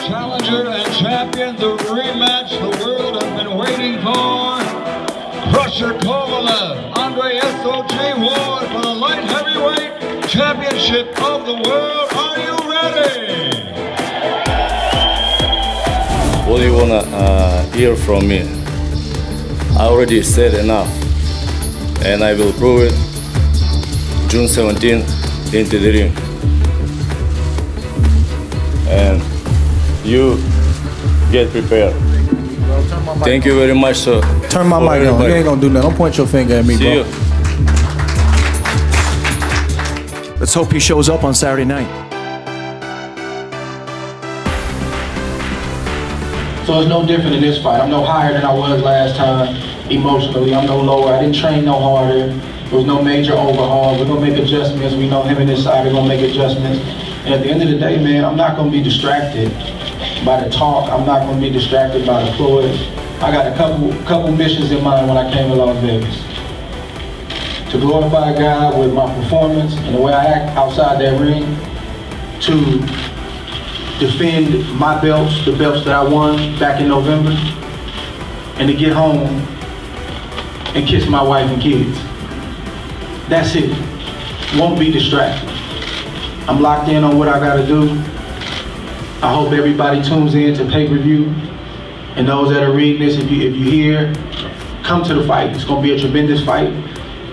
Challenger and champion, the rematch the world has been waiting for. Sergey Kovalev, Andre SOJ Ward for the light heavyweight championship of the world. Are you ready? What do you wanna hear from me? I already said enough, and I will prove it June 17th into the ring. And you get prepared. Thank you very much, sir. Turn my mic on. You ain't gonna do nothing. Don't point your finger at me, See bro. you. Let's hope he shows up on Saturday night. So it's no different in this fight. I'm no higher than I was last time emotionally. I'm no lower. I didn't train no harder. There was no major overhaul. We're going to make adjustments. We know him and his side are going to make adjustments. And at the end of the day, man, I'm not going to be distracted by the talk. I'm not going to be distracted by the applause. I got a couple missions in mind when I came to Las Vegas. To glorify God with my performance and the way I act outside that ring, to defend my belts, the belts that I won back in November, and to get home and kiss my wife and kids. That's it. Won't be distracted. I'm locked in on what I gotta do. I hope everybody tunes in to pay-per-view, and those that are reading this, if you hear, come to the fight. It's gonna be a tremendous fight.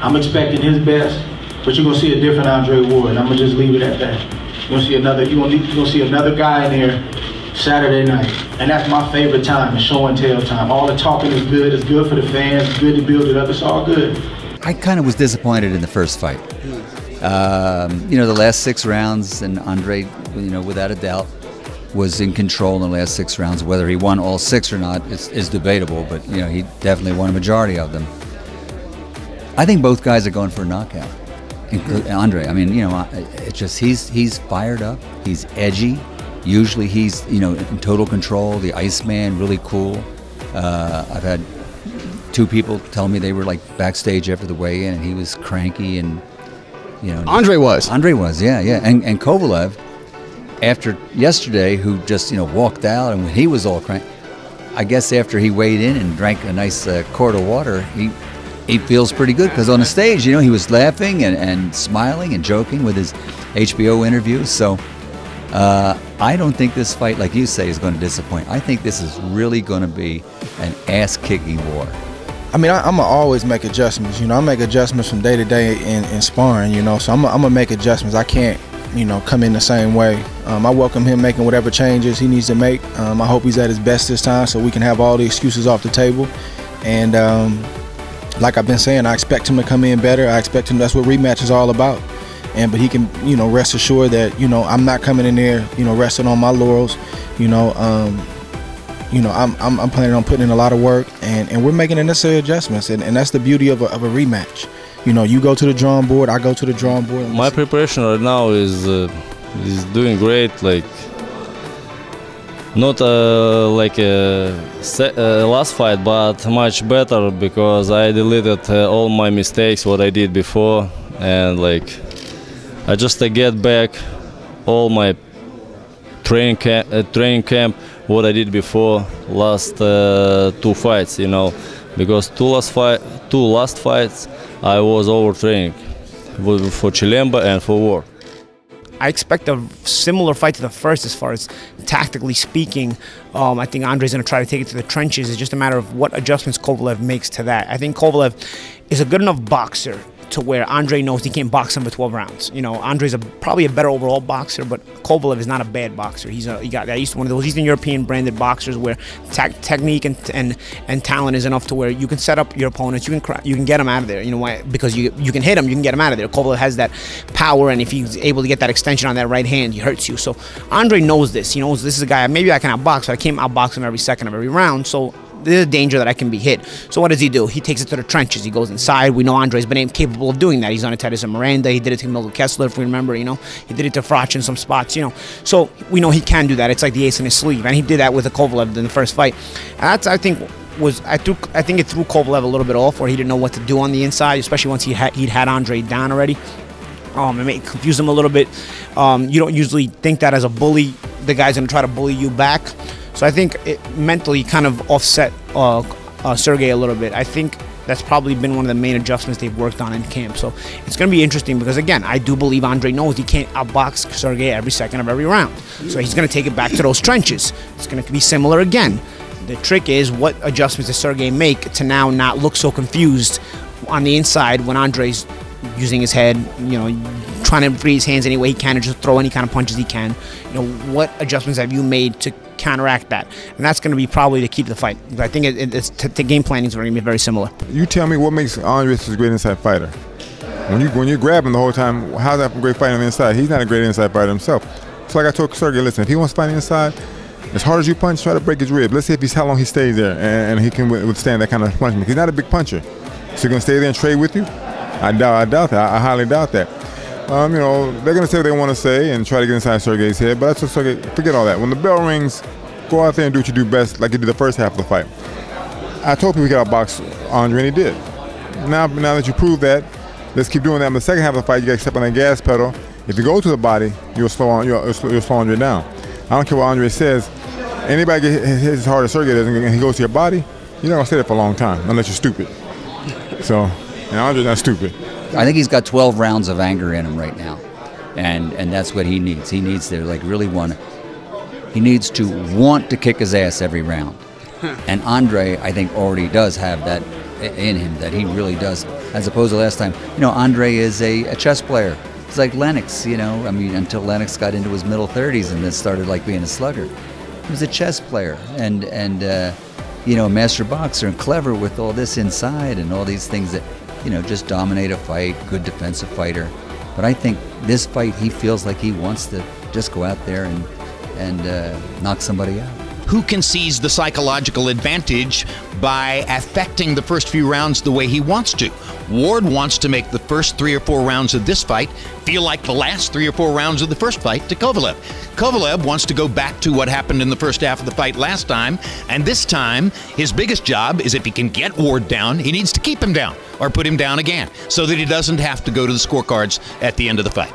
I'm expecting his best, but you're gonna see a different Andre Ward, and I'm gonna just leave it at that. You're gonna see another guy in there Saturday night, and that's my favorite time, the show and tell time. All the talking is good. It's good for the fans. It's good to build it up. It's all good. I kind of was disappointed in the first fight. You know, the last 6 rounds, and Andre, you know, without a doubt, was in control in the last 6 rounds. Whether he won all 6 or not is debatable, but you know, he definitely won a majority of them. I think both guys are going for a knockout. Andre, I mean, you know, it's just he's fired up. He's edgy. Usually he's, you know, in total control. The Iceman, really cool. I've had 2 people tell me they were like backstage after the weigh-in, and he was cranky, and you know. Andre was, yeah. And Kovalev, after yesterday, who just, you know, walked out, and when he was all cranky, I guess after he weighed in and drank a nice quart of water, he feels pretty good, because on the stage, you know, he was laughing and smiling and joking with his HBO interviews. So I don't think this fight, like you say, is going to disappoint. I think this is really going to be an ass-kicking war. I mean, I'm gonna always make adjustments. You know, I make adjustments from day to day in sparring. You know, so I'm gonna make adjustments. I can't, you know, come in the same way. I welcome him making whatever changes he needs to make. I hope he's at his best this time, so we can have all the excuses off the table. And like I've been saying, I expect him to come in better. I expect him. That's what rematch is all about. But he can, you know, rest assured that, you know, I'm not coming in there, you know, resting on my laurels. You know, I'm planning on putting in a lot of work, and we're making the necessary adjustments, and that's the beauty of a rematch. You know, you go to the drawing board, I go to the drawing board. My preparation right now is doing great. Like, not like last fight, but much better, because I deleted all my mistakes what I did before, and like I just get back all my training camp what I did before last 2 fights, you know, because two last fights I was overtraining for Chilemba and for Ward. I expect a similar fight to the first as far as tactically speaking. I think Andre's going to try to take it to the trenches. It's just a matter of what adjustments Kovalev makes to that. I think Kovalev is a good enough boxer to where Andre knows he can't box him for 12 rounds. You know, Andre's probably a better overall boxer, but Kovalev is not a bad boxer. He got that. He's one of those Eastern European branded boxers where technique and talent is enough to where you can set up your opponents. You can get him out of there. You know why? Because you can hit him. You can get him out of there. Kovalev has that power, and if he's able to get that extension on that right hand, he hurts you. So Andre knows this. He knows this is a guy. Maybe I can outbox, but I can't outbox him every second of every round. So there's a danger that I can be hit. So what does he do? He takes it to the trenches. He goes inside. We know Andre's been capable of doing that. He's done it to Edison Miranda. He did it to Milton Kessler, if we remember, you know. He did it to Frach in some spots, you know. So we know he can do that. It's like the ace in his sleeve. And he did that with Kovalev in the first fight. And that's, I think, I think it threw Kovalev a little bit off, where he didn't know what to do on the inside, especially once he'd had Andre down already. It may confuse him a little bit. You don't usually think that as a bully, the guy's going to try to bully you back. So I think it mentally kind of offset Sergey a little bit. I think that's probably been one of the main adjustments they've worked on in camp. So it's going to be interesting because, again, I do believe Andre knows he can't outbox Sergey every second of every round. So he's going to take it back to those trenches. It's going to be similar again. The trick is, what adjustments does Sergey make to now not look so confused on the inside when Andre's using his head, trying to free his hands any way he can, or just throw any kind of punches he can. What adjustments have you made to counteract that? And that's going to be probably to keep the fight. I think the game planning is going to be very similar. You tell me what makes Andre such a great inside fighter. When you're grabbing the whole time, how's that a great fighter on the inside? He's not a great inside fighter himself. It's like I told Sergey, listen, if he wants to fight on the inside, as hard as you punch, try to break his rib. Let's see how long he stays there and he can withstand that kind of punishment. He's not a big puncher. So you're going to stay there and trade with you? I doubt that. I highly doubt that. They're going to say what they want to say and try to get inside Sergey's head, but that's just Sergey. Forget all that. When the bell rings, go out there and do what you do best, like you did the first half of the fight. I told people he could outbox Andre, and he did. Now that you proved that, let's keep doing that. In the second half of the fight, you got to step on that gas pedal. If you go to the body, you'll slow Andre down. I don't care what Andre says. Anybody get hit as hard as Sergey does and he goes to your body, you're not going to stay there for a long time unless you're stupid. So, Andre's not stupid. I think he's got 12 rounds of anger in him right now, and that's what he needs. He needs to he needs to want to kick his ass every round. And Andre, I think, already does have that in him, that he really does, as opposed to last time. Andre is a chess player. It's like Lennox, until Lennox got into his middle 30s and then started being a slugger. He was a chess player and a master boxer and clever with all this inside and all these things that, just dominate a fight, good defensive fighter. But I think this fight, he feels like he wants to just go out there and knock somebody out. Who can seize the psychological advantage by affecting the first few rounds the way he wants to? Ward wants to make the first 3 or 4 rounds of this fight feel like the last 3 or 4 rounds of the first fight to Kovalev. Kovalev wants to go back to what happened in the first half of the fight last time, and this time his biggest job is, if he can get Ward down, he needs to keep him down or put him down again so that he doesn't have to go to the scorecards at the end of the fight.